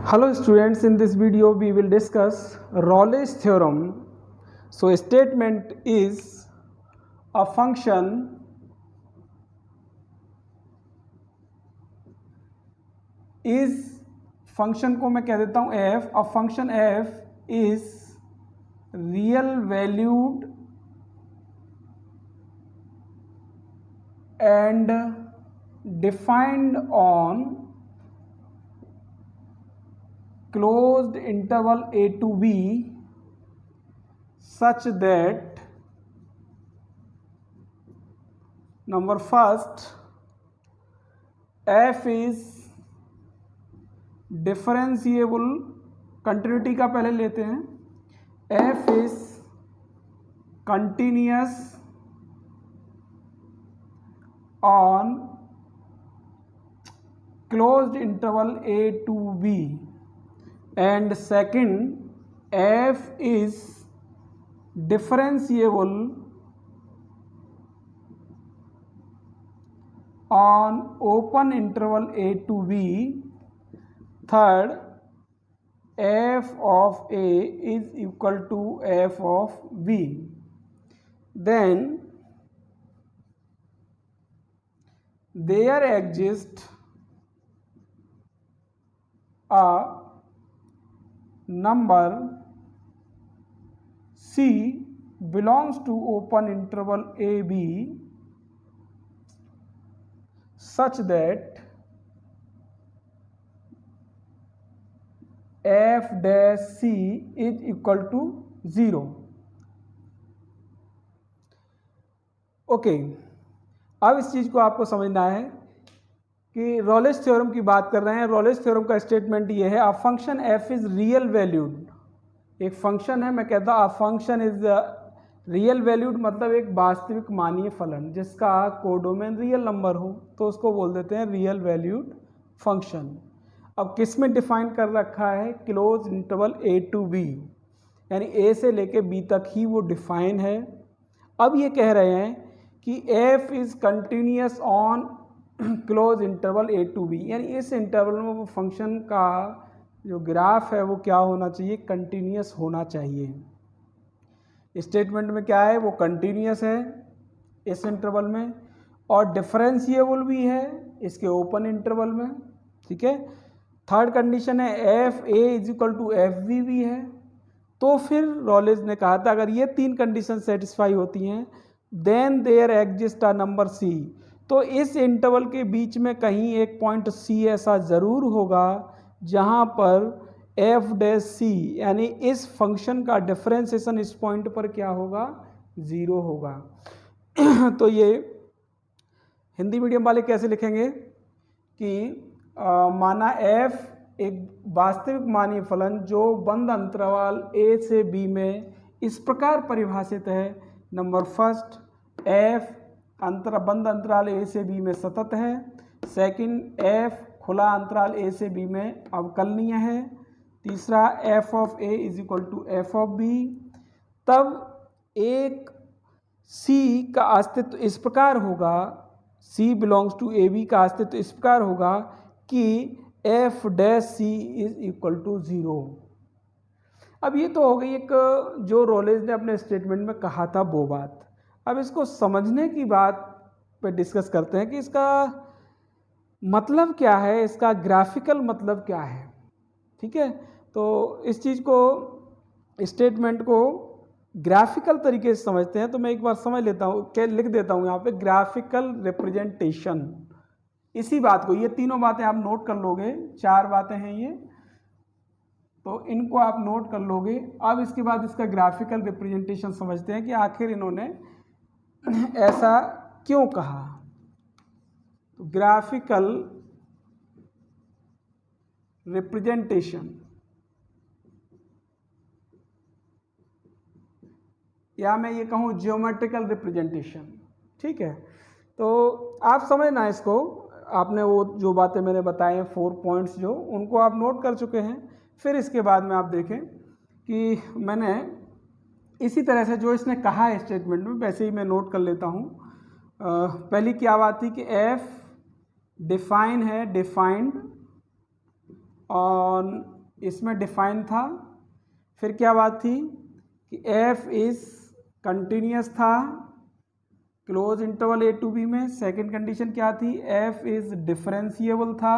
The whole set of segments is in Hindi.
Hello students, in this video we will discuss Rayleigh's theorem. So statement is a function is function को मैं कह देता हूँ f, a function f is real valued and defined on closed interval a to b such that number first f is differentiable, continuity का पहले लेते हैं, f is continuous on closed interval a to b and second f is differentiable on open interval a to b. Third, f of a is equal to f of b. Then there exists a number c belongs to open interval a b such that f dash c is equal to 0. Okay, अब इस चीज़ को आपको समझना है कि रॉलेस थ्योरम की बात कर रहे हैं। रॉलेस थ्योरम का स्टेटमेंट ये है, a function f is real valued. एक फंक्शन है, मैं कहता हूँ a function is real valued, मतलब एक वास्तविक मानीय फलन जिसका कोडोमेन रियल नंबर हो, तो उसको बोल देते हैं रियल वैल्यूड फंक्शन। अब किस में डिफाइन कर रखा है? Close interval a to b, यानी a से लेके b तक ही वो डिफाइन है। अब ये कह रहे हैं कि f is continuous on close interval a to b, यानी इस इंटरवल में वो फंक्शन का जो ग्राफ है वो क्या होना चाहिए? कंटिन्यूस होना चाहिए। स्टेटमेंट में क्या है? वो कंटिन्यूस है इस इंटरवल में और डिफरेंशिएबल भी है इसके ओपन इंटरवल में, ठीक है। थर्ड कंडीशन है F A is equal to F b भी है। तो फिर रॉलेज ने कहा था अगर ये तीन कंडीशन सेटिस्फाई होती हैं then there exist a number c, तो इस इंटरवल के बीच में कहीं एक पॉइंट सी ऐसा ज़रूर होगा जहाँ पर एफ डैश सी यानी इस फंक्शन का डिफरेंशिएशन इस पॉइंट पर क्या होगा? 0 होगा। तो ये हिंदी मीडियम वाले कैसे लिखेंगे कि माना f एक वास्तविक मानीय फलन जो बंद अंतराल a से b में इस प्रकार परिभाषित है। नंबर फर्स्ट, f बंद अंतराल a से b में सतत है। सेकंड, f खुला अंतराल a से b में अवकलनीय है। तीसरा, f of a is equal to f of b। तब एक c का अस्तित्व इस प्रकार होगा, c belongs to a b का अस्तित्व इस प्रकार होगा कि f dash C is equal to 0। अब ये तो हो गई एक जो रॉलेज ने अपने स्टेटमेंट में कहा था वो बात। अब इसको समझने की बात पे डिस्कस करते हैं कि इसका मतलब क्या है, इसका ग्राफिकल मतलब क्या है, ठीक है। तो इस चीज़ को, स्टेटमेंट को ग्राफिकल तरीके से समझते हैं। तो मैं एक बार समझ लेता हूँ, क्या लिख देता हूँ यहाँ पे, ग्राफिकल रिप्रेजेंटेशन। इसी बात को, ये तीनों बातें आप नोट कर लोगे, 4 बातें हैं ये, तो इनको आप नोट कर लोगे। अब इसके बाद इसका ग्राफिकल रिप्रेजेंटेशन समझते हैं कि आखिर इन्होंने ऐसा क्यों कहा। तो ग्राफिकल रिप्रेजेंटेशन या मैं ये कहूँ ज्योमेट्रिकल रिप्रेजेंटेशन, ठीक है। तो आप समझना इसको, आपने वो जो बातें मैंने बताए हैं 4 पॉइंट्स जो, उनको आप नोट कर चुके हैं। फिर इसके बाद में आप देखें कि मैंने इसी तरह से जो इसने कहा है स्टेटमेंट में वैसे ही मैं नोट कर लेता हूँ। पहली क्या बात थी कि एफ डिफाइन है, डिफाइंड ऑन इसमें डिफाइन था। फिर क्या बात थी कि एफ इज कंटिन्यूस था close interval a to b में। सेकंड कंडीशन क्या थी, एफ इज डिफरेंशिएबल था,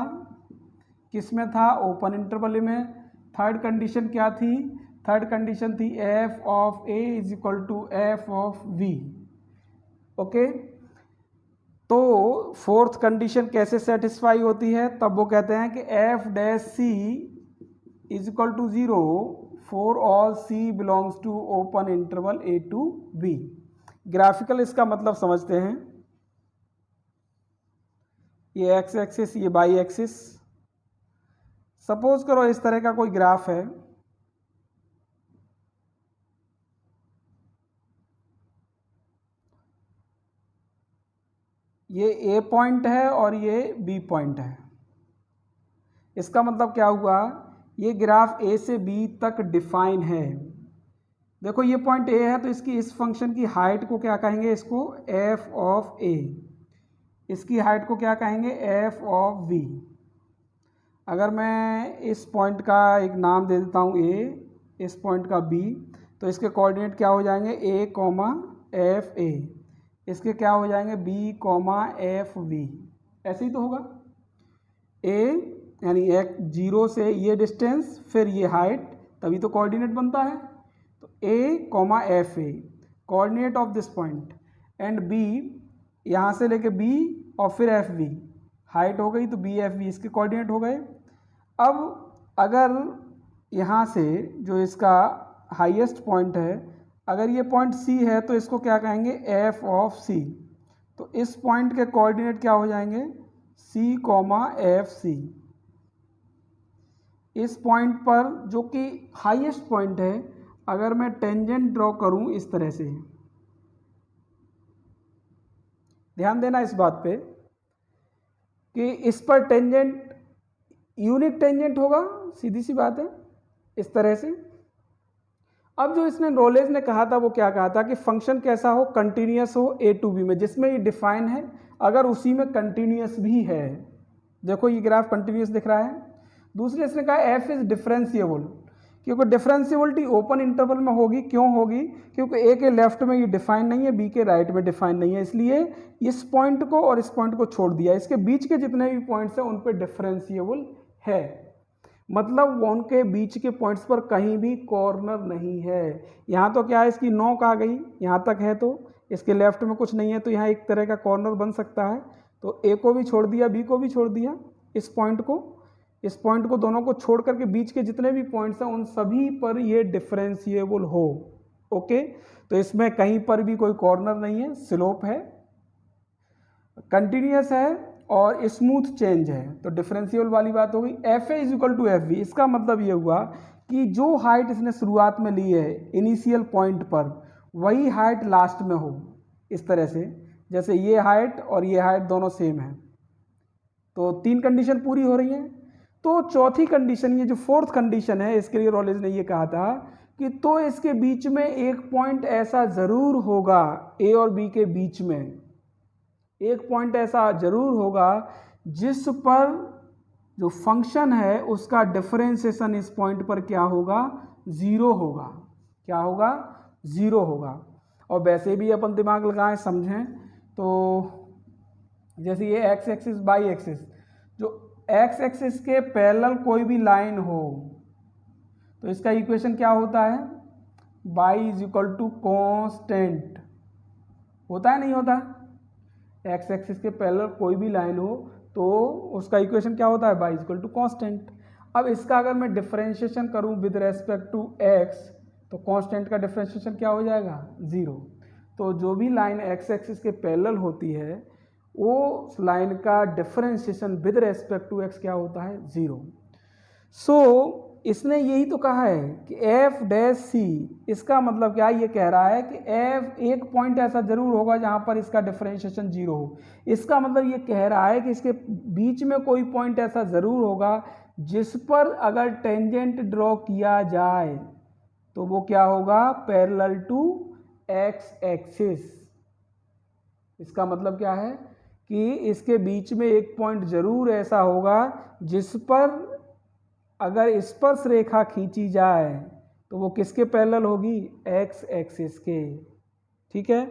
किस में था, ओपन इंटरवल में। थर्ड कंडीशन क्या थी, थर्ड कंडीशन थी f of a is equal to f of v. Okay, तो फोर्थ कंडीशन कैसे सेटिस्फाई होती है, तब वो कहते हैं कि F dash C is equal to 0 for all c belongs to open interval a to b. Graphical इसका मतलब समझते हैं, ये एक्स एक्सिस, ये वाई एक्सिस। सपोज करो इस तरह का कोई ग्राफ है, ये ए पॉइंट है और ये बी पॉइंट है। इसका मतलब क्या हुआ, ये ग्राफ ए से बी तक डिफाइन है। देखो ये पॉइंट ए है तो इसकी इस फंक्शन की हाइट को क्या कहेंगे, इसको एफ ऑफ ए। इसकी हाइट को क्या कहेंगे, एफ ऑफ वी। अगर मैं इस पॉइंट का एक नाम दे देता हूँ ए, इस पॉइंट का बी, तो इसके कोऑर्डिनेट क्या हो जाएंगे, ए कॉमा एफ ए। इसके क्या हो जाएंगे, बी कॉमा एफ वी। ऐसे ही तो होगा, ए यानी एक 0 से ये डिस्टेंस फिर ये हाइट, तभी तो कोऑर्डिनेट बनता है। तो A comma F A coordinate of this point, and B यहाँ से लेके बी और फिर एफ वी, हाइट हो गई तो बी एफ वी इसके कोऑर्डिनेट हो गए। अब अगर यहाँ से जो इसका हाईएस्ट पॉइंट है, अगर ये पॉइंट सी है तो इसको क्या कहेंगे, एफ ऑफ सी। तो इस पॉइंट के कोऑर्डिनेट क्या हो जाएंगे, सी कॉमा एफ सी। इस पॉइंट पर जो कि हाईएस्ट पॉइंट है, अगर मैं टेंजेंट ड्रॉ करूं इस तरह से, ध्यान देना इस बात पे कि इस पर टेंजेंट यूनिक टेंजेंट होगा, सीधी सी बात है, इस तरह से। अब जो इसने रोलेज ने कहा था वो क्या कहा था कि फंक्शन कैसा हो, कंटिन्यूस हो ए टू बी में, जिसमें ये डिफाइन है, अगर उसी में कंटिन्यूस भी है। देखो ये ग्राफ कंटिन्यूस दिख रहा है। दूसरे इसने कहा एफ इज डिफरेंशिएबल, क्योंकि डिफरेंशिएबिलिटी ओपन इंटरवल में होगी। क्यों होगी, क्योंकि ए के लेफ्ट में ये डिफाइन नहीं है, बी के राइट में डिफाइन नहीं है, इसलिए इस पॉइंट को और इस पॉइंट को छोड़ दिया। इसके बीच के जितने भी पॉइंट्स हैं उन पर डिफरेंशिएबल है, मतलब उनके बीच के पॉइंट्स पर कहीं भी कॉर्नर नहीं है। यहाँ तो क्या है, इसकी नोक आ गई, यहाँ तक है तो इसके लेफ्ट में कुछ नहीं है, तो यहाँ एक तरह का कॉर्नर बन सकता है। तो ए को भी छोड़ दिया, बी को भी छोड़ दिया, इस पॉइंट को दोनों को छोड़ करके बीच के जितने भी पॉइंट्स हैं उन सभी पर ये डिफरेंशिएबल हो। ओके, तो इसमें कहीं पर भी कोई कॉर्नर नहीं है, स्लोप है, कंटिन्यूस है और स्मूथ चेंज है। तो डिफरेंशियल वाली बात हो गई। F A is equal to F v, इसका मतलब ये हुआ कि जो हाइट इसने शुरुआत में ली है इनिशियल पॉइंट पर, वही हाइट लास्ट में हो, इस तरह से, जैसे ये हाइट और ये हाइट दोनों सेम है। तो 3 कंडीशन पूरी हो रही हैं। तो चौथी कंडीशन, ये जो फोर्थ कंडीशन है, इसके लिए रॉलेज ने ये कहा था कि तो इसके बीच में एक पॉइंट ऐसा ज़रूर होगा, ए और बी के बीच में एक पॉइंट ऐसा जरूर होगा जिस पर जो फंक्शन है उसका डिफरेंशिएशन इस पॉइंट पर क्या होगा, 0 होगा। क्या होगा, 0 होगा। और वैसे भी अपन दिमाग लगाएं समझें तो जैसे ये एक्स एक्सिस बाई एक्सिस, जो एक्स एक्सिस के पैरेलल कोई भी लाइन हो तो इसका इक्वेशन क्या होता है, y is equal to constant. होता है नहीं होता, एक्स एक्सिस के पैरेलल कोई भी लाइन हो तो उसका इक्वेशन क्या होता है, y is equal to constant. अब इसका अगर मैं डिफरेंशिएशन करूं विद रेस्पेक्ट टू एक्स, तो कॉन्स्टेंट का डिफरेंशिएशन क्या हो जाएगा, 0। तो जो भी लाइन एक्स एक्सिस के पैरेलल होती है वो लाइन का differentiation with respect to x क्या होता है, 0। सो इसने यही तो कहा है कि एफ डैश सी, इसका मतलब क्या, ये कह रहा है कि एफ एक पॉइंट ऐसा जरूर होगा जहां पर इसका डिफरेंशिएशन 0 हो। इसका मतलब ये कह रहा है कि इसके बीच में कोई पॉइंट ऐसा जरूर होगा जिस पर अगर टेंजेंट ड्रॉ किया जाए तो वो क्या होगा, पैरेलल टू एक्स एक्सिस। इसका मतलब क्या है कि इसके बीच में एक पॉइंट जरूर ऐसा होगा जिस पर अगर स्पर्श रेखा खींची जाए तो वो किसके पैरेलल होगी? एक्स एक्सिस के। ठीक है,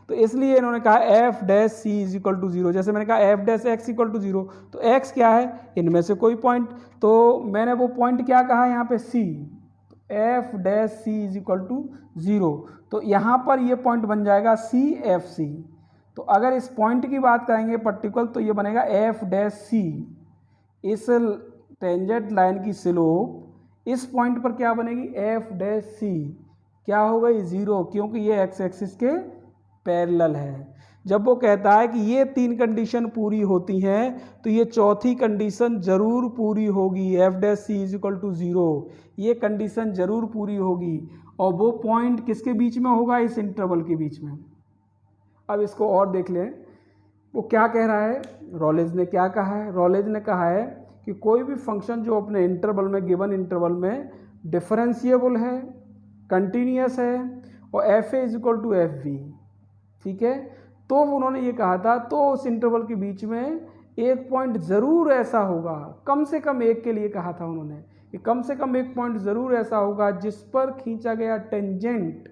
तो इसलिए इन्होंने कहा f dash C is equal to 0। जैसे मैंने कहा f dash x equal to 0, तो एक्स क्या है? इनमें से कोई पॉइंट, तो मैंने वो पॉइंट क्या कहा यहाँ पे? C. F dash C is equal to 0, तो यहाँ पर ये पॉइंट बन जाएगा सी एफ सी। तो अगर इस पॉइंट की बात करेंगे पर्टिकुलर, तो ये बनेगा एफ डैश सी। इस टेंजेंट लाइन की स्लोप इस पॉइंट पर क्या बनेगी? एफ डैश सी क्या हो गई? 0, क्योंकि ये एक्स एक्सिस के पैरेलल है। जब वो कहता है कि ये 3 कंडीशन पूरी होती हैं तो ये चौथी कंडीशन जरूर पूरी होगी, f dash C is equal to 0, ये कंडीशन जरूर पूरी होगी। और वो पॉइंट किसके बीच में होगा? इस इंटरवल के बीच में। अब इसको और देख लें, वो क्या कह रहा है? रॉलेज ने क्या कहा है? रॉलेज ने कहा है कि कोई भी फंक्शन जो अपने इंटरवल में, गिवन इंटरवल में डिफरेंशिएबल है, कंटिन्यूस है और f A is equal to F b, ठीक है, तो उन्होंने ये कहा था तो उस इंटरवल के बीच में एक पॉइंट ज़रूर ऐसा होगा, कम से कम एक के लिए कहा था उन्होंने कि कम से कम एक पॉइंट ज़रूर ऐसा होगा जिस पर खींचा गया टेंजेंट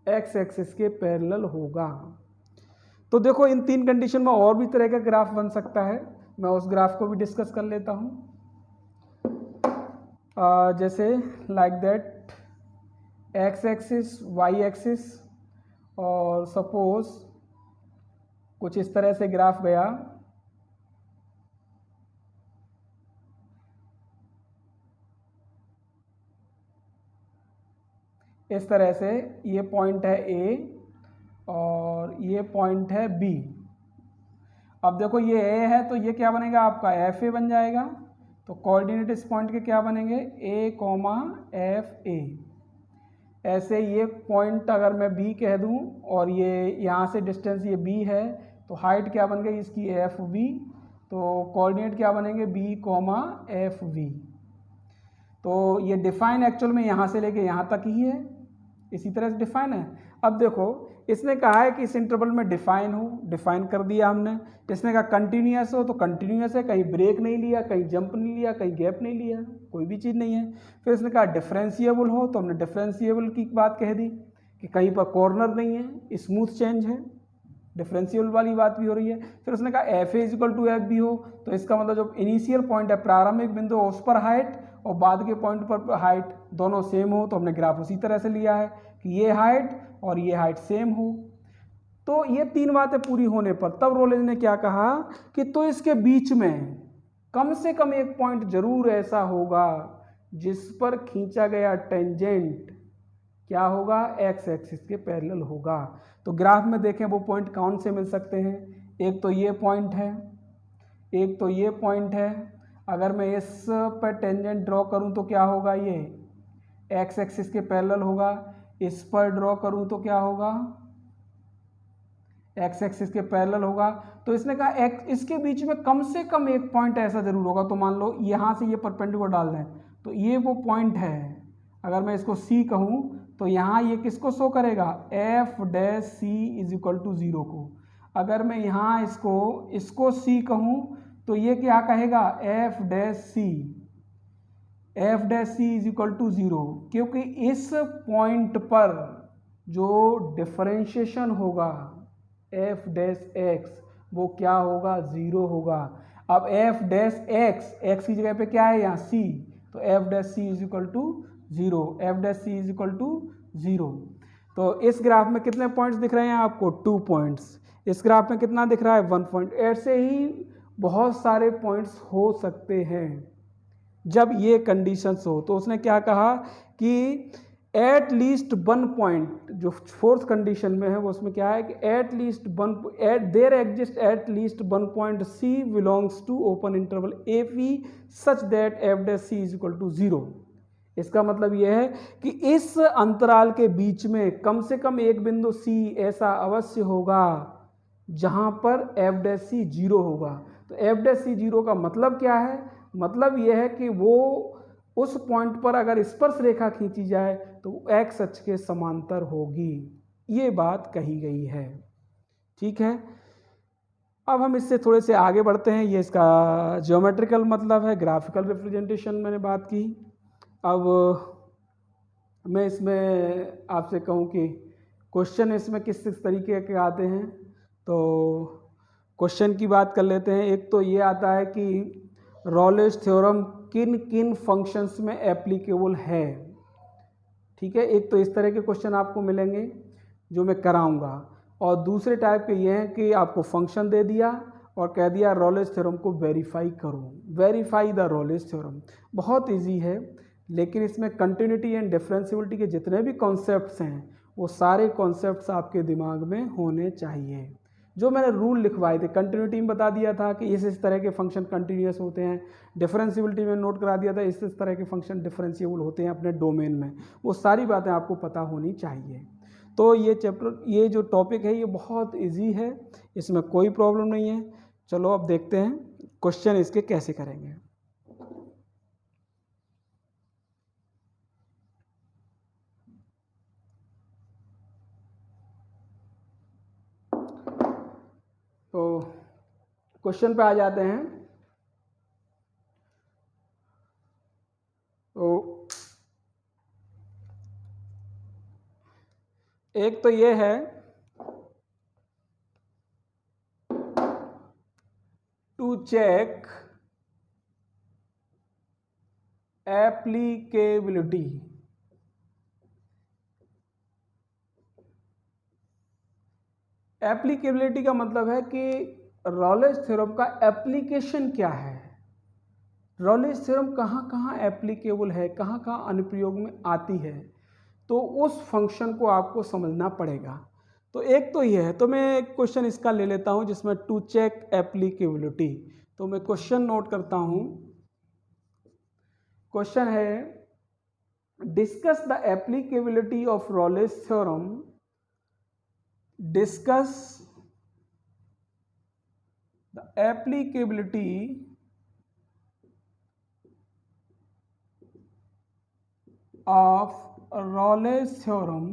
एक्स एक्सिस के पैरेलल होगा। तो देखो इन 3 कंडीशन में और भी तरह का ग्राफ बन सकता है, मैं उस ग्राफ को भी डिस्कस कर लेता हूँ। जैसे like that x axis, y axis, और सपोज कुछ इस तरह से ग्राफ गया, इस तरह से ये पॉइंट है ए और ये पॉइंट है बी। अब देखो ये ए है तो ये क्या बनेगा? आपका एफ ए बन जाएगा। तो कोऑर्डिनेट इस पॉइंट के क्या बनेंगे? ए कॉमा एफ ए। ऐसे ये पॉइंट अगर मैं बी कह दूं और ये यहाँ से डिस्टेंस ये बी है तो हाइट क्या बन गई इसकी? F b. तो कोऑर्डिनेट क्या बनेंगे? B comma f b. तो ये डिफाइन एक्चुअल में यहाँ से लेके यहाँ तक ही है, इसी तरह से डिफाइन है। अब देखो इसने कहा है कि इस इंटरवल में डिफाइन हो, डिफाइन कर दिया हमने। इसने कहा कंटिन्यूअस हो तो कंटिन्यूअस है, कहीं ब्रेक नहीं लिया, कहीं जंप नहीं लिया, कहीं गैप नहीं लिया, कोई भी चीज़ नहीं है। फिर इसने कहा डिफरेंशिएबल हो तो हमने डिफरेंशिएबल की बात कह दी कि कहीं पर कॉर्नर नहीं है, स्मूथ चेंज है, डिफरेंशिएबल वाली बात भी हो रही है। फिर उसने कहा f a is equal to F B हो तो इसका मतलब जो इनिशियल पॉइंट है, प्रारंभिक बिंदु, उस पर हाइट और बाद के पॉइंट पर हाइट दोनों सेम हो। तो हमने ग्राफ उसी तरह से लिया है कि ये हाइट और ये हाइट सेम हो। तो ये 3 बातें पूरी होने पर तब रोलेज ने क्या कहा कि तो इसके बीच में कम से कम एक पॉइंट जरूर ऐसा होगा जिस पर खींचा गया टेंजेंट क्या होगा? एक्स एक्सिस के पैरेलल होगा। तो ग्राफ में देखें वो पॉइंट कौन से मिल सकते हैं? एक तो ये पॉइंट है, एक तो ये पॉइंट है। अगर मैं इस पर टेंजेंट ड्रॉ करूं तो क्या होगा? ये एक्स एक्सिस के पैरेलल होगा। इस पर ड्रॉ करूं तो क्या होगा? एक्स एक्सिस के पैरेलल होगा। तो इसने कहा इसके बीच में कम से कम एक पॉइंट ऐसा जरूर होगा। तो मान लो यहाँ से ये परपेंडिकुलर डाल दें तो ये वो पॉइंट है। अगर मैं इसको सी कहूँ तो यहाँ ये किसको शो करेगा? F dash C is equal to 0 को। अगर मैं यहाँ इसको सी कहूँ तो ये क्या कहेगा? F dash c, F dash C is equal to 0, क्योंकि इस पॉइंट पर जो डिफरेंशिएशन होगा एफ डैश एक्स वो क्या होगा? 0 होगा। अब एफ डैश एक्स की जगह पे क्या है यहाँ? सी, तो F dash C is equal to 0, F dash C is equal to 0। तो इस ग्राफ में कितने पॉइंट्स दिख रहे हैं आपको? 2 पॉइंट्स। इस ग्राफ में कितना दिख रहा है? 1 पॉइंट। ऐसे ही बहुत सारे पॉइंट्स हो सकते हैं जब ये कंडीशंस हो। तो उसने क्या कहा कि एट लीस्ट 1 पॉइंट, जो 4th कंडीशन में है वो उसमें क्या है कि at least there exist at least 1 point C belongs to open interval A P such that F dash C is equal to 0। इसका मतलब यह है कि इस अंतराल के बीच में कम से कम एक बिंदु सी ऐसा अवश्य होगा जहां पर एफ डैश सी 0 होगा। तो एफ डैश सी 0 का मतलब क्या है? मतलब यह है कि वो उस पॉइंट पर अगर स्पर्श रेखा खींची जाए तो एक्स अक्ष के समांतर होगी। ये बात कही गई है, ठीक है। अब हम इससे थोड़े से आगे बढ़ते हैं। ये इसका ज्योमेट्रिकल मतलब है, ग्राफिकल रिप्रेजेंटेशन मैंने बात की। अब मैं इसमें आपसे कहूँ कि क्वेश्चन इसमें किस किस तरीके के आते हैं, तो क्वेश्चन की बात कर लेते हैं। एक तो ये आता है कि रॉलेस थ्योरम किन किन फंक्शंस में एप्लीकेबल है, ठीक है। एक तो इस तरह के क्वेश्चन आपको मिलेंगे जो मैं कराऊंगा, और दूसरे टाइप के ये हैं कि आपको फंक्शन दे दिया और कह दिया रॉलेस थ्योरम को वेरीफाई करो, वेरीफाई द रॉलेस थ्योरम। बहुत इजी है, लेकिन इसमें कंटिन्यूटी एंड डिफरेंशियबिलिटी के जितने भी कॉन्सेप्ट्स हैं वो सारे कॉन्सेप्ट्स आपके दिमाग में होने चाहिए। जो मैंने रूल लिखवाए थे, कंटिन्यूटी में बता दिया था कि इस तरह के फंक्शन कंटिन्यूस होते हैं, डिफरेंशियबिलिटी में नोट करा दिया था इस तरह के फंक्शन डिफरेंशिएबल होते हैं अपने डोमेन में, वो सारी बातें आपको पता होनी चाहिए। तो ये चैप्टर, ये जो टॉपिक है ये बहुत इजी है, इसमें कोई प्रॉब्लम नहीं है। चलो अब देखते हैं क्वेश्चन इसके कैसे करेंगे। तो क्वेश्चन पे आ जाते हैं। तो एक तो ये है टू चेक एप्लीकेबिलिटी। एप्लीकेबिलिटी का मतलब है कि रॉलेस थ्योरम का एप्लीकेशन क्या है, रॉलेस थ्योरम कहाँ कहाँ एप्लीकेबल है, कहाँ कहाँ अनुप्रयोग में आती है, तो उस फंक्शन को आपको समझना पड़ेगा। तो एक तो ये है, तो मैं एक क्वेश्चन इसका ले लेता हूँ जिसमें टू चेक एप्लीकेबिलिटी। तो मैं क्वेश्चन नोट करता हूँ। क्वेश्चन है discuss the applicability of Rolle's theorem, discuss the applicability of Rolle's theorem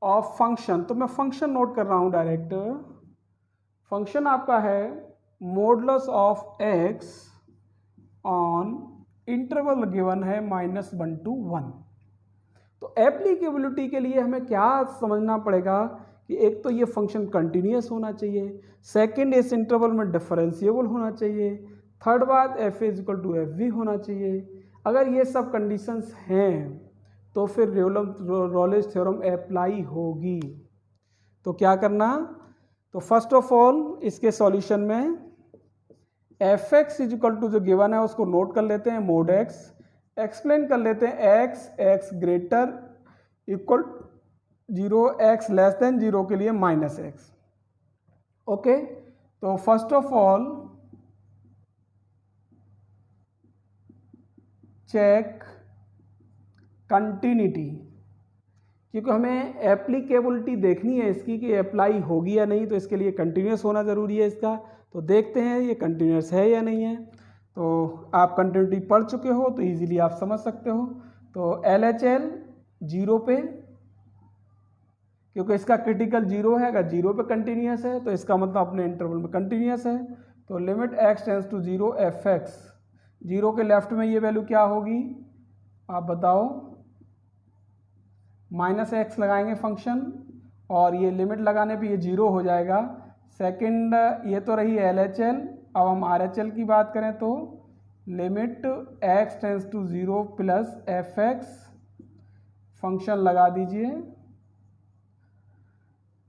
of function. तो मैं फंक्शन नोट कर रहा हूं डायरेक्ट। फंक्शन आपका है modulus of x on interval given है -1 to 1। तो एप्लीकेबिलिटी के लिए हमें क्या समझना पड़ेगा कि एक तो ये फंक्शन कंटिन्यूस होना चाहिए, सेकंड इस इंटरवल में डिफरेंशिएबल होना चाहिए, थर्ड बात F is equal to F V होना चाहिए। अगर ये सब कंडीशंस हैं तो फिर रॉलेस थ्योरम अप्लाई होगी। तो क्या करना, तो फर्स्ट ऑफ ऑल इसके सॉल्यूशन में F X is equal to जो गिवन है उसको नोट कर लेते हैं, मोड एक्स, एक्सप्लेन कर लेते हैं X greater equal 0, X less than 0 के लिए -x। ओके, तो first of all check continuity, क्योंकि हमें एप्लीकेबिलिटी देखनी है इसकी कि अप्लाई होगी या नहीं, तो इसके लिए कंटिन्यूस होना ज़रूरी है इसका। तो देखते हैं ये कंटिन्यूस है या नहीं है। तो आप कंटिन्यूटी पढ़ चुके हो तो इजीली आप समझ सकते हो। तो LHL 0 पे, क्योंकि इसका क्रिटिकल 0 है, अगर 0 पे कंटिन्यूस है तो इसका मतलब अपने इंटरवल में कंटिन्यूस है। तो limit x tends to 0 F X, 0 के लेफ्ट में ये वैल्यू क्या होगी आप बताओ, -x लगाएंगे फंक्शन और ये लिमिट लगाने पे ये 0 हो जाएगा। सेकंड ये तो रही LHL। अब हम RHL की बात करें तो limit x tends to 0 plus F X, function लगा दीजिए,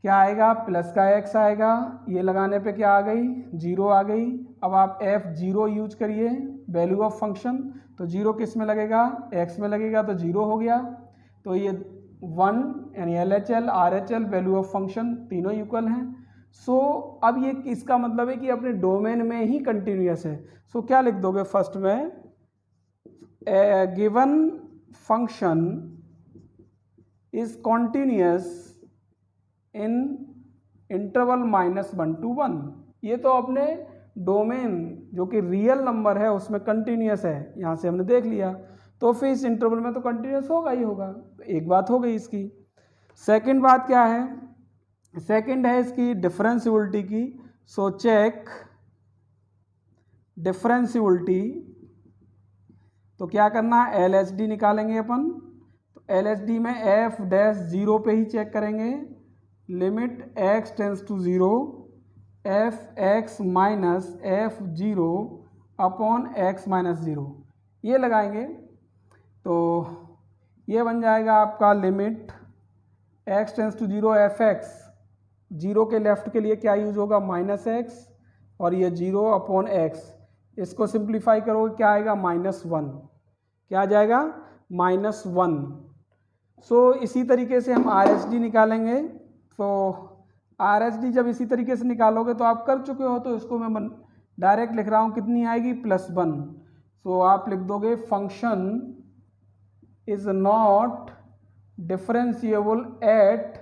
क्या आएगा प्लस का x आएगा, ये लगाने पे क्या आ गई 0 आ गई। अब आप F0 यूज करिए वैल्यू ऑफ फंक्शन, तो 0 किस में लगेगा x में लगेगा तो 0 हो गया। तो ये 1 यानी LHL RHL value of function तीनों इक्वल हैं। सो अब ये इसका मतलब है कि अपने डोमेन में ही कंटिन्यूस है। सो क्या लिख दोगे फर्स्ट में, given function is continuous in interval -1 to 1। ये तो अपने डोमेन जो कि रियल नंबर है उसमें कंटिन्यूस है, यहाँ से हमने देख लिया, तो फिर इस इंटरवल में तो कंटिन्यूस होगा ही होगा। तो एक बात हो गई इसकी। सेकंड बात क्या है, सेकंड है इसकी डिफरेंशियबिलिटी की। सो चेक डिफरेंशियबिलिटी, तो क्या करना है, LHD निकालेंगे अपन। तो LHD में f डैश 0 पे ही चेक करेंगे, limit x tends to 0 F X minus F zero upon X minus zero, ये लगाएंगे तो ये बन जाएगा आपका limit x tends to 0 F X, zero के लेफ्ट के लिए क्या यूज होगा, माइनस एक्स, और ये 0 अपॉन एक्स, इसको सिंप्लीफाई करोगे क्या आएगा, -1, क्या आ जाएगा, -1। सो इसी तरीके से हम RHD निकालेंगे। तो RHD जब इसी तरीके से निकालोगे तो आप कर चुके हो, तो इसको मैं डायरेक्ट लिख रहा हूँ, कितनी आएगी, +1। सो आप लिख दोगे function is not differentiable eight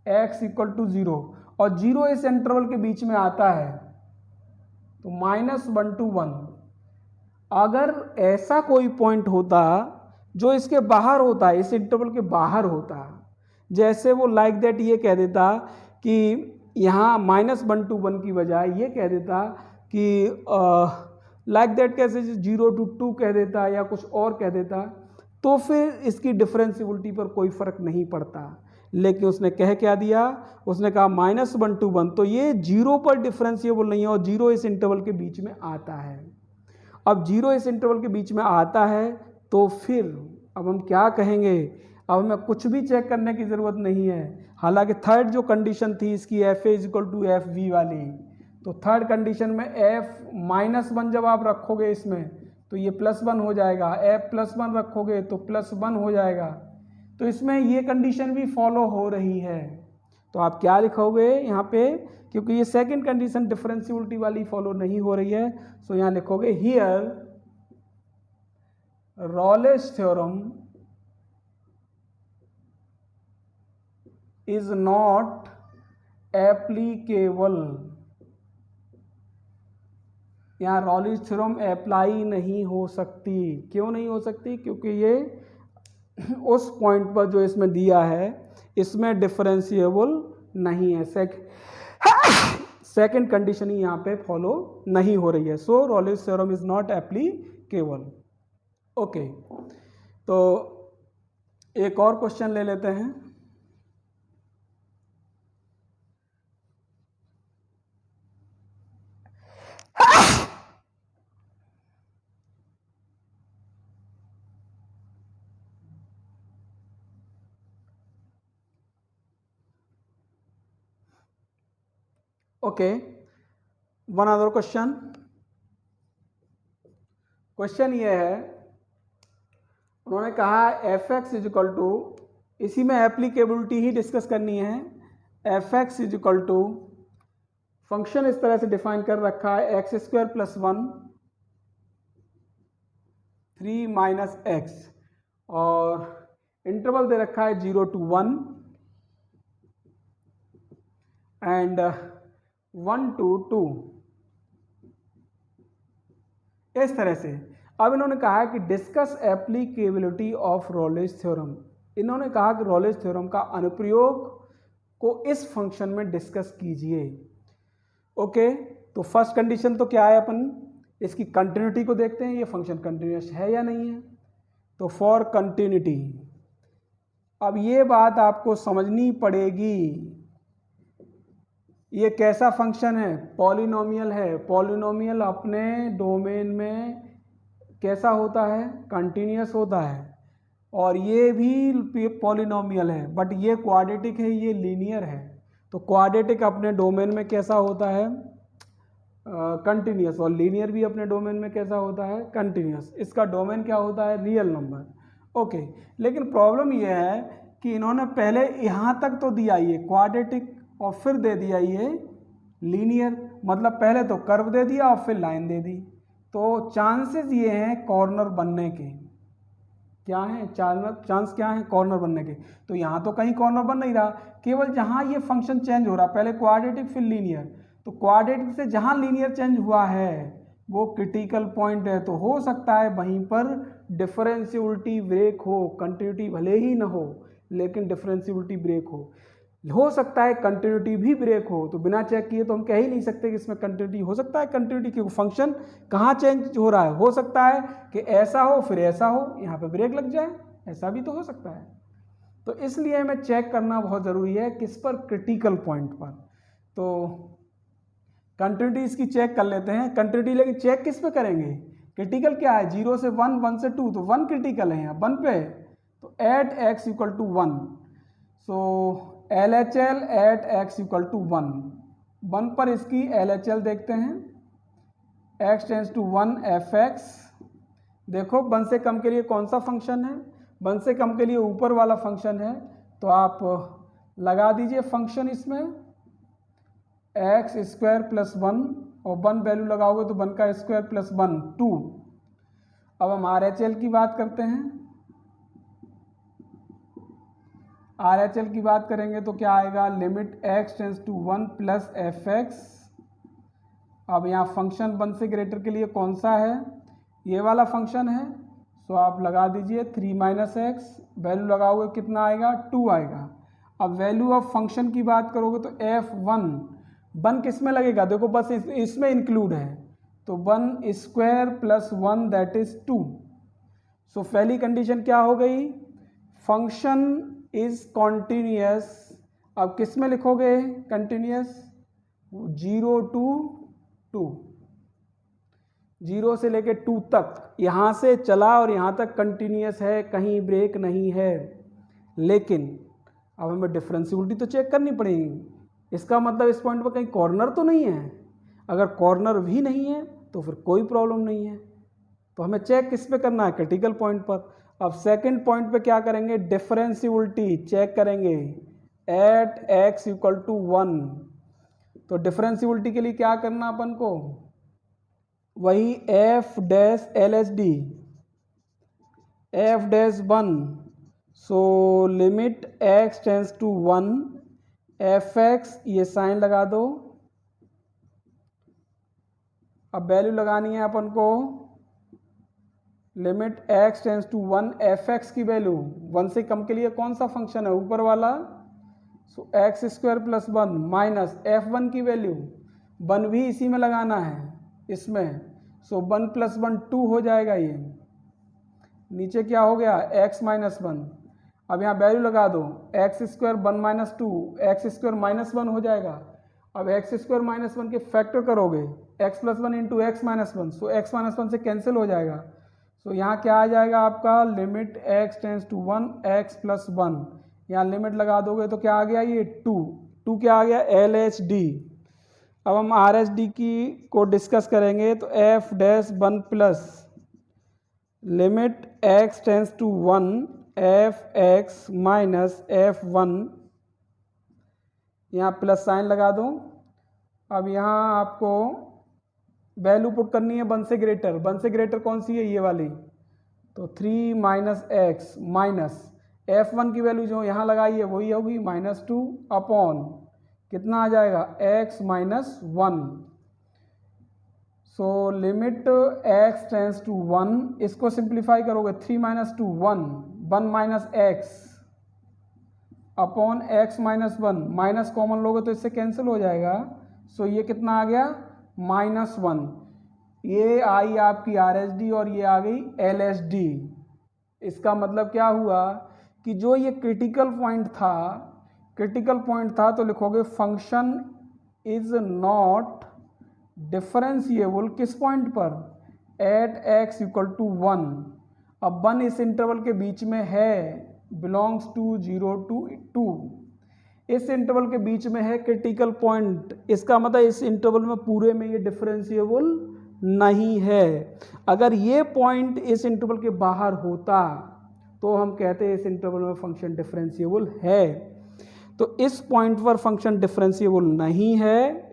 x = 0, और 0 इस इंटरवल के बीच में आता है, तो -1 to 1। अगर ऐसा कोई पॉइंट होता जो इसके बाहर होता है, इस इंटरवल के बाहर होता, जैसे वो लाइक दैट ये कह देता कि यहाँ -1 to 1 की बजाय ये कह देता कि लाइक दैट कैसे 0 to 2 कह देता या कुछ और कह देता, तो फिर इसकी डिफरेंशियबिलिटी पर कोई फ़र्क नहीं पड़ता। लेकिन उसने कह क्या दिया, उसने कहा -1 to 1, तो ये 0 पर डिफरेंशिएबल नहीं है, और 0 इस इंटरवल के बीच में आता है। अब 0 इस इंटरवल के बीच में आता है, तो फिर अब हम क्या कहेंगे, अब हमें कुछ भी चेक करने की ज़रूरत नहीं है। हालांकि थर्ड जो कंडीशन थी इसकी FA = FB वाली, तो थर्ड कंडीशन में f-1 जब आप रखोगे इसमें, तो ये +1 हो जाएगा, f+1 रखोगे तो +1 हो जाएगा, तो इसमें ये कंडीशन भी फॉलो हो रही है। तो आप क्या लिखोगे यहाँ पे, क्योंकि ये सेकंड कंडीशन डिफरेंशियबिलिटी वाली फॉलो नहीं हो रही है, सो यहाँ लिखोगे here Rolle's theorem is not applicable. यहाँ रॉलेस थ्योरम अप्लाई नहीं हो सकती। क्यों नहीं हो सकती, क्योंकि ये उस पॉइंट पर जो इसमें दिया है इसमें डिफरेंशिएबल नहीं है, सेकंड कंडीशन ही यहाँ पे फॉलो नहीं हो रही है। So Rolle's theorem is not applicable. Okay, तो एक और क्वेश्चन ले लेते हैं। Okay, one other question. Question ये है, उन्होंने कहा f(x) = इसी में एप्लीकेबिलिटी ही डिस्कस करनी है। f(x) = फंक्शन इस तरह से डिफाइन कर रखा है x² + 1 3 - x, और इंटरवल दे रखा है 0 to 1 एंड 1 to 2, इस तरह से। अब इन्होंने कहा है कि discuss applicability of Rolle's theorem. इन्होंने कहा कि रॉलेस थ्योरम का अनुप्रयोग को इस फंक्शन में डिस्कस कीजिए। ओके, तो फर्स्ट कंडीशन तो क्या है, अपन इसकी कंटिन्यूटी को देखते हैं, ये फंक्शन कंटिन्यूअस है या नहीं है। तो फॉर कंटिन्यूटी, अब ये बात आपको समझनी पड़ेगी, ये कैसा फंक्शन है, पॉलिनोमियल है। पॉलिनोमियल अपने डोमेन में कैसा होता है, कंटिन्यूअस होता है, और ये भी पॉलिनोमियल है, बट ये क्वाड्रेटिक है, ये लीनियर है। तो क्वाड्रेटिक अपने डोमेन में कैसा होता है, कंटिन्यूअस, और लीनियर भी अपने डोमेन में कैसा होता है, कंटिन्यूअस। इसका डोमेन क्या होता है, रियल नंबर। ओके, लेकिन प्रॉब्लम ये है कि इन्होंने पहले यहाँ तक तो दिया ये क्वाड्रेटिक, और फिर दे दिया ये लीनियर, मतलब पहले तो कर्व दे दिया और फिर लाइन दे दी। तो चांसेस ये हैं कॉर्नर बनने के, क्या है चांस क्या है, कॉर्नर बनने के। तो यहाँ तो कहीं कॉर्नर बन नहीं रहा, केवल जहाँ ये फंक्शन चेंज हो रहा, पहले क्वाड्रेटिक फिर लीनियर, तो क्वाड्रेटिक से जहाँ लीनियर चेंज हुआ है वो क्रिटिकल पॉइंट है। तो हो सकता है वहीं पर डिफरेंशियबिलिटी ब्रेक हो, कंटिन्यूटी भले ही ना हो लेकिन डिफरेंशियबिलिटी ब्रेक हो। हो सकता है कंटिन्यूटी भी ब्रेक हो, तो बिना चेक किए तो हम कह ही नहीं सकते कि इसमें कंटिन्यूटी हो सकता है। कंटिन्यूटी क्योंकि फंक्शन कहाँ चेंज हो रहा है, हो सकता है कि ऐसा हो फिर ऐसा हो, यहाँ पे ब्रेक लग जाए, ऐसा भी तो हो सकता है। तो इसलिए हमें चेक करना बहुत ज़रूरी है, किस पर, क्रिटिकल पॉइंट पर। तो कंटिन्यूटी इसकी चेक कर लेते हैं। कंटिन्यूटी लेकिन चेक किस पे करेंगे, क्रिटिकल क्या है, 0 से 1, 1 से 2, तो 1 क्रिटिकल है यहाँ 1 पे, तो at X equal to 1, so LHL at X equal to 1 पर इसकी LHL देखते हैं, x टेंस टू 1 fx। देखो 1 से कम के लिए कौन सा फंक्शन है, 1 से कम के लिए ऊपर वाला फंक्शन है, तो आप लगा दीजिए फंक्शन इसमें एक्स स्क्वायर प्लस 1 और 1 वैल्यू लगाओगे तो 1 का स्क्वायर प्लस 1 2। अब हम RHL की बात करते हैं। RHL की बात करेंगे तो क्या आएगा, limit x tends to 1 plus fx। अब यहाँ फंक्शन 1 से ग्रेटर के लिए कौन सा है, ये वाला फंक्शन है, सो आप लगा दीजिए 3 माइनस एक्स, वैल्यू लगाओगे कितना आएगा 2 आएगा। अब वैल्यू ऑफ फंक्शन की बात करोगे तो f1 1 किस में लगेगा, देखो बस इसमें इंक्लूड है, तो 1 स्क्वायर प्लस 1 दैट इज 2। सो पहली कंडीशन क्या हो गई, फंक्शन इज कॉन्टिन्यूस। अब किस में लिखोगे कंटिन्यूस, 0 to 2, 0 से लेके 2 तक, यहाँ से चला और यहाँ तक कंटिन्यूस है, कहीं ब्रेक नहीं है। लेकिन अब हमें डिफरेंशियबिलिटी तो चेक करनी पड़ेगी, इसका मतलब इस पॉइंट पर कहीं कॉर्नर तो नहीं है, अगर कॉर्नर भी नहीं है तो फिर कोई प्रॉब्लम नहीं है। तो हमें चेक किस पे करना है, क्रिटिकल पॉइंट पर। अब सेकंड पॉइंट पे क्या करेंगे, डिफरेंशियबिलिटी चेक करेंगे एट x इक्वल टू 1। तो डिफरेंशियबिलिटी के लिए क्या करना अपन को, वही f dash LHD f dash 1, so limit x tends to 1 fx, ये साइन लगा दो। अब वैल्यू लगानी है अपन को, limit x tends to 1 fx की वैल्यू 1 से कम के लिए कौन सा फंक्शन है, ऊपर वाला, so X square plus 1 minus f1 की वैल्यू 1 भी इसी में लगाना है इसमें, सो 1 प्लस 1 2 हो जाएगा। ये नीचे क्या हो गया x माइनस 1, अब यहाँ वैल्यू लगा दो x square 1 minus 2, x square minus 1 हो जाएगा। अब एक्स स्क्वायर माइनस 1 के फैक्टर करोगे x plus 1 into X minus 1, सो एक्स माइनस 1 से कैंसिल हो जाएगा। तो यहाँ क्या आ जाएगा आपका, limit x tends to 1 x plus 1, यहाँ लिमिट लगा दोगे तो क्या आ गया, ये 2 क्या आ गया LHD। अब हम RHD को डिस्कस करेंगे, तो f dash 1 plus limit x tends to 1 fx minus f1, यहाँ प्लस साइन लगा दो। अब यहाँ आपको वैल्यू पुट करनी है 1 से ग्रेटर, 1 से ग्रेटर कौन सी है, ये वाली, तो 3 माइनस एक्स माइनस f1 की वैल्यू जो यहाँ लगाई है वही होगी -2 अपॉन कितना आ जाएगा x minus 1। So limit x tends to 1, इसको सिंप्लीफाई करोगे 3 minus 2 1 minus X upon x minus 1, minus common लोगे तो इससे कैंसिल हो जाएगा। सो ये कितना आ गया -1, ये आई आपकी RHD और ये आ गई LHD। इसका मतलब क्या हुआ कि जो ये क्रिटिकल पॉइंट था तो लिखोगे फंक्शन इज नॉट डिफरेंशिएबल, किस पॉइंट पर, एट x इक्वल टू 1। अब 1 इस इंटरवल के बीच में है, बिलोंग्स टू 0 to 2, इस इंटरवल के बीच में है क्रिटिकल पॉइंट, इसका मतलब इस इंटरवल में पूरे में ये डिफरेंशिएबल नहीं है। अगर ये पॉइंट इस इंटरवल के बाहर होता तो हम कहते हैं इस इंटरवल में फंक्शन डिफरेंशिएबल है। तो इस पॉइंट पर फंक्शन डिफरेंशिएबल नहीं है,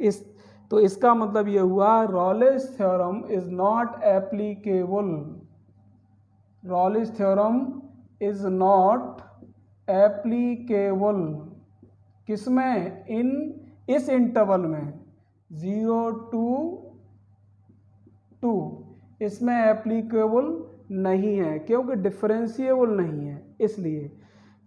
तो इसका मतलब ये हुआ Rolle's theorem is not applicable. Rolle's theorem is not applicable किसमें, इस इंटरवल में 0 to 2, इसमें एप्लीकेबल नहीं है क्योंकि डिफरेंशिएबल नहीं है इसलिए।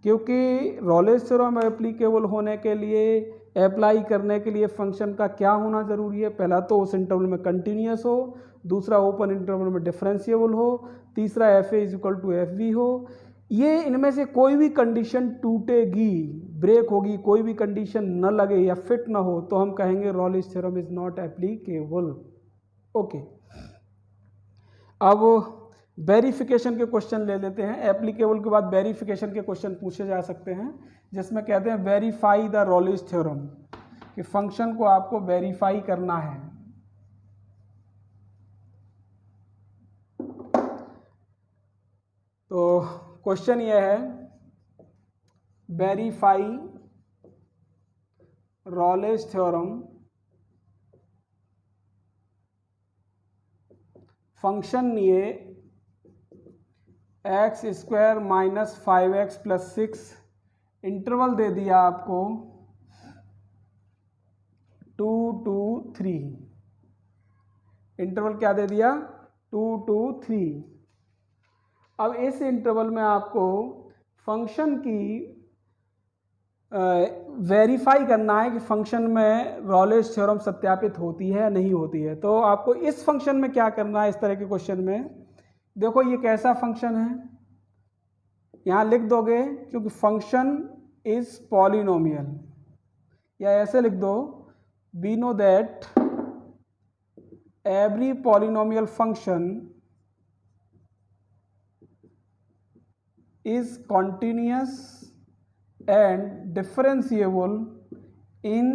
क्योंकि रॉलेज थ्योरम एप्लीकेबल होने के लिए, अप्लाई करने के लिए फंक्शन का क्या होना ज़रूरी है? पहला तो उस इंटरवल में कंटिन्यूस हो, दूसरा ओपन इंटरवल में डिफरेंशिएबल हो, तीसरा F A is equal to F B हो। ये इनमें से कोई भी कंडीशन टूटेगी, ब्रेक होगी, कोई भी कंडीशन न लगे या फिट ना हो तो हम कहेंगे Rolle's theorem is not applicable. Okay, अब वेरिफिकेशन के क्वेश्चन ले लेते हैं। एप्लीकेबल के बाद वेरिफिकेशन के क्वेश्चन पूछे जा सकते हैं, जिसमें कहते हैं वेरीफाई द रॉलेज थ्योरम, कि फंक्शन को आपको वेरीफाई करना है। तो क्वेश्चन यह है, वेरीफाई रॉलेज थ्योरम फंक्शन ये X square minus 5x plus 6, interval दे दिया आपको 2 to 3, इंटरवल क्या दे दिया? 2 to 3। अब इस इंटरवल में आपको फंक्शन की वेरीफाई करना है कि फंक्शन में रॉलेज थ्योरम सत्यापित होती है या नहीं होती है। तो आपको इस फंक्शन में क्या करना है? इस तरह के क्वेश्चन में देखो ये कैसा फंक्शन है, यहाँ लिख दोगे, क्योंकि फंक्शन इज पॉलिनोमियल, या ऐसे लिख दो, we know that every polynomial function is continuous and differentiable in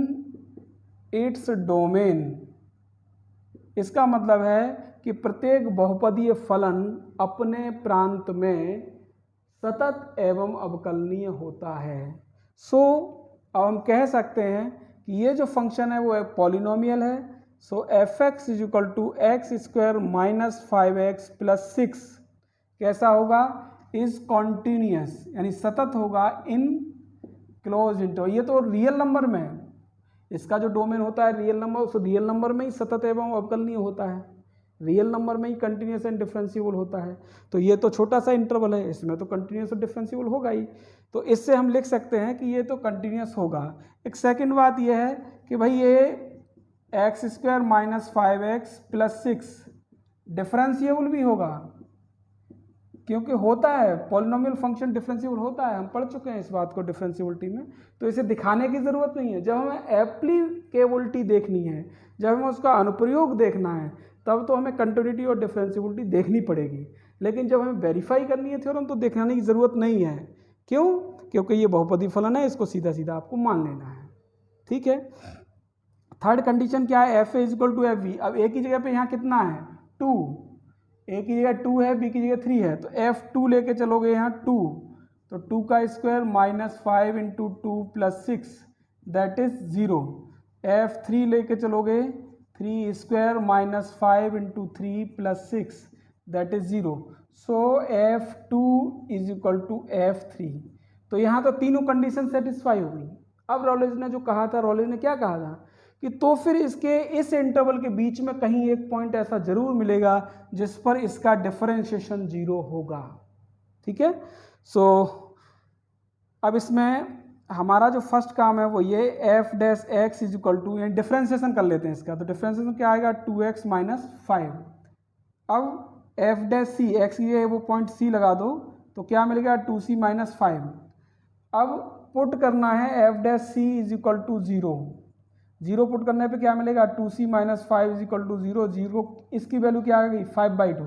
its domain। इसका मतलब है कि प्रत्येक बहुपदीय फलन अपने प्रांत में सतत एवं अवकलनीय होता है। अब हम कह सकते हैं कि ये जो फंक्शन है वो एक पॉलिनोमियल है। F X is equal to X square minus 5x plus 6 कैसा होगा? इज कॉन्टीन्यूस, यानी सतत होगा इन क्लोज इंटरवल। ये तो रियल नंबर में है, इसका जो डोमेन होता है रियल नंबर, उस रियल नंबर में ही सतत एवं अवकलनीय होता है, रियल नंबर में ही कंटिन्यूस एंड डिफरेंशिएबल होता है। तो ये तो छोटा सा इंटरवल है, इसमें तो कंटिन्यूस और डिफरेंशिएबल होगा ही। तो इससे हम लिख सकते हैं कि ये तो कंटिन्यूस होगा। एक सेकंड बात ये है कि भाई ये X square minus 5x plus 6 differentiable भी होगा, क्योंकि होता है पॉलिनोमियल फंक्शन डिफरेंशिएबल होता है, हम पढ़ चुके हैं इस बात को डिफरेंशिएबिलिटी में। तो इसे दिखाने की ज़रूरत नहीं है। जब हमें एप्लीकेबिलिटी देखनी है, जब हमें उसका अनुप्रयोग देखना है, तब तो हमें कंटिन्यूटी और डिफरेंशिएबिलिटी देखनी पड़ेगी। लेकिन जब हमें वेरीफाई करनी है थ्योरम तो दिखाने की ज़रूरत नहीं है। क्यों? क्योंकि ये बहुपदी फलन है, इसको सीधा सीधा आपको मान लेना है। ठीक है। थर्ड कंडीशन क्या है? F A is equal to F B. अब ए की जगह पे यहाँ कितना है? 2। ए की जगह 2 है, बी की जगह 3 है, तो F2 लेके चलोगे यहाँ 2, तो 2 का square minus 5 into 2 plus 6 that is 0। F3 लेके चलोगे 3 square minus 5 into 3 plus 6 that is 0। F2 is equal to F3। तो यहाँ तो तीनों कंडीशन सेटिस्फाई हो गई। अब रॉलेज ने जो कहा था, रॉलेज ने क्या कहा था कि तो फिर इसके इस इंटरवल के बीच में कहीं एक पॉइंट ऐसा जरूर मिलेगा जिस पर इसका डिफरेंशिएशन 0 होगा। ठीक है। अब इसमें हमारा जो फर्स्ट काम है वो ये F dash X is equal to, यानी डिफरेंशिएशन कर लेते हैं इसका। तो डिफरेंशिएशन क्या आएगा? 2x minus 5। अब एफ डैश सी, एक्स ये वो पॉइंट सी लगा दो, तो क्या मिलेगा? 2c minus 5। अब पुट करना है F dash C is equal to 0। 0 put करने पे क्या मिलेगा? 2c minus 5 is equal to 0। 0 इसकी वैल्यू क्या आ गई? 5/2।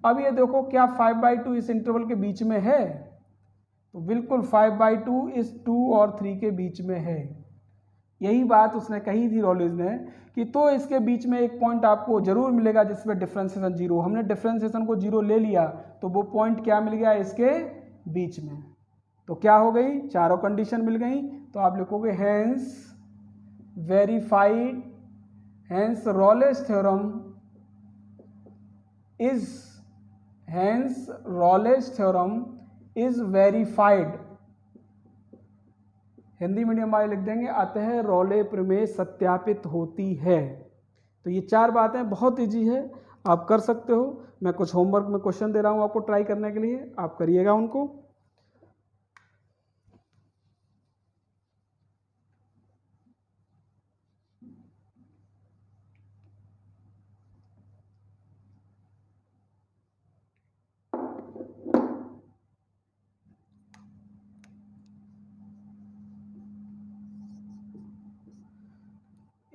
अब ये देखो क्या 5/2 इस इंटरवल के बीच में है? तो बिल्कुल 5/2 इस 2 और 3 के बीच में है। यही बात उसने कही थी रॉलेज ने कि तो इसके बीच में एक पॉइंट आपको जरूर मिलेगा जिसमें डिफरेंशिएशन 0। हमने डिफरेंशिएशन को 0 ले लिया, तो वो पॉइंट क्या मिल गया इसके बीच में। तो क्या हो गई? चारों कंडीशन मिल गई। तो आप लिखोगे hence verified, hence Rolle's theorem is verified। Hindi medium वाले लिख देंगे अतः रॉले प्रमेय सत्यापित होती है। तो ये 4 बातें बहुत ईजी है, आप कर सकते हो। मैं कुछ होमवर्क में क्वेश्चन दे रहा हूँ आपको ट्राई करने के लिए, आप करिएगा उनको।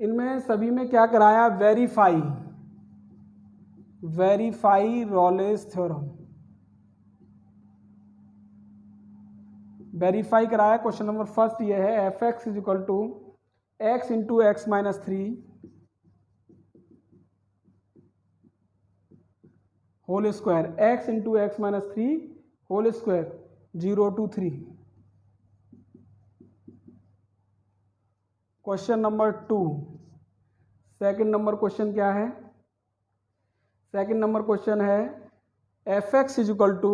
इनमें सभी में क्या कराया, वेरीफाई रॉलेस थ्योरम, वेरीफाई कराया। क्वेश्चन नंबर फर्स्ट ये है, F X is equal to X into X minus 3 whole square, X into X minus 3 whole square 0 to 3। Question number 2, second number question क्या है, सेकंड नंबर क्वेश्चन है F X is equal to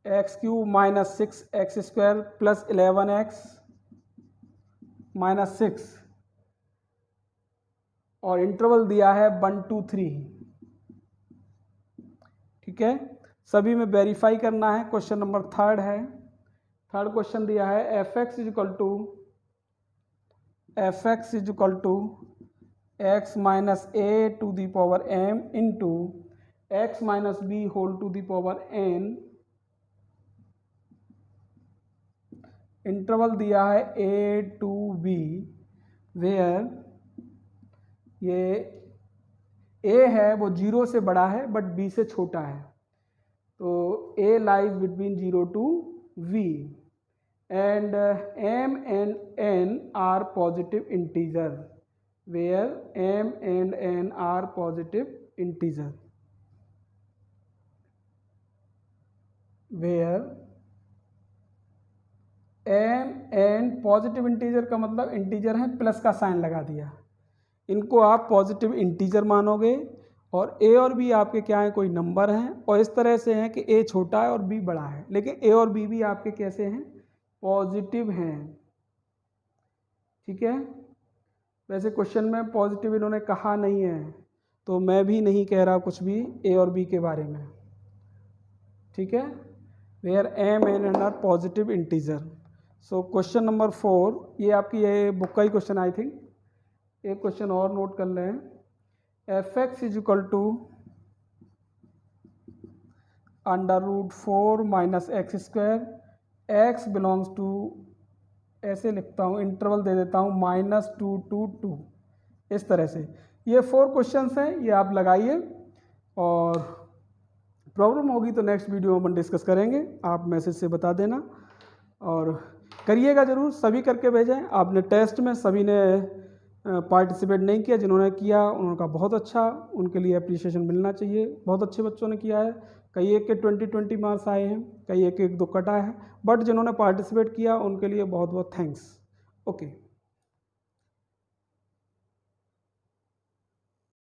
X cube minus 6x स्क्वायर प्लस 11x माइनस 6 और इंटरवल दिया है 1 to 3। ठीक है, सभी में वेरीफाई करना है। क्वेश्चन नंबर थर्ड है, थर्ड क्वेश्चन दिया है F X is equal to X minus A to the power m into X minus B whole to the power n, interval दिया है a to b, वेयर ये a है वो 0 से बड़ा है बट b से छोटा है, तो a lies between 0 to v and m and n are positive integer, where m and n are positive integer, where m and positive integer का मतलब इंटीजर है, प्लस का साइन लगा दिया, इनको आप पॉजिटिव इंटीजर मानोगे और a और b आपके क्या हैं, कोई नंबर हैं और इस तरह से हैं कि a छोटा है और b बड़ा है, लेकिन a और b भी आपके कैसे हैं, पॉजिटिव हैं। ठीक है, वैसे क्वेश्चन में पॉजिटिव इन्होंने कहा नहीं है, तो मैं भी नहीं कह रहा कुछ भी a और b के बारे में। ठीक है, where m and n are positive integer. So question number 4, ये आपकी ये बुक का ही क्वेश्चन आई थिंक, एक क्वेश्चन और नोट कर लें, F X is equal to √4 minus X square, X belongs to, ऐसे लिखता हूँ, इंटरवल दे देता हूँ -2 to 2, इस तरह से। ये 4 क्वेश्चंस हैं, ये आप लगाइए और प्रॉब्लम होगी तो नेक्स्ट वीडियो में अपन डिस्कस करेंगे, आप मैसेज से बता देना और करिएगा ज़रूर, सभी करके भेजें। आपने टेस्ट में सभी ने पार्टिसिपेट नहीं किया, जिन्होंने किया उनका बहुत अच्छा, उनके लिए अप्रिसिएशन मिलना चाहिए, बहुत अच्छे बच्चों ने किया है, कई एक के 20 मार्क्स आए हैं, कई एक 1-2 कटा है, बट जिन्होंने पार्टिसिपेट किया उनके लिए बहुत बहुत थैंक्स। ओके।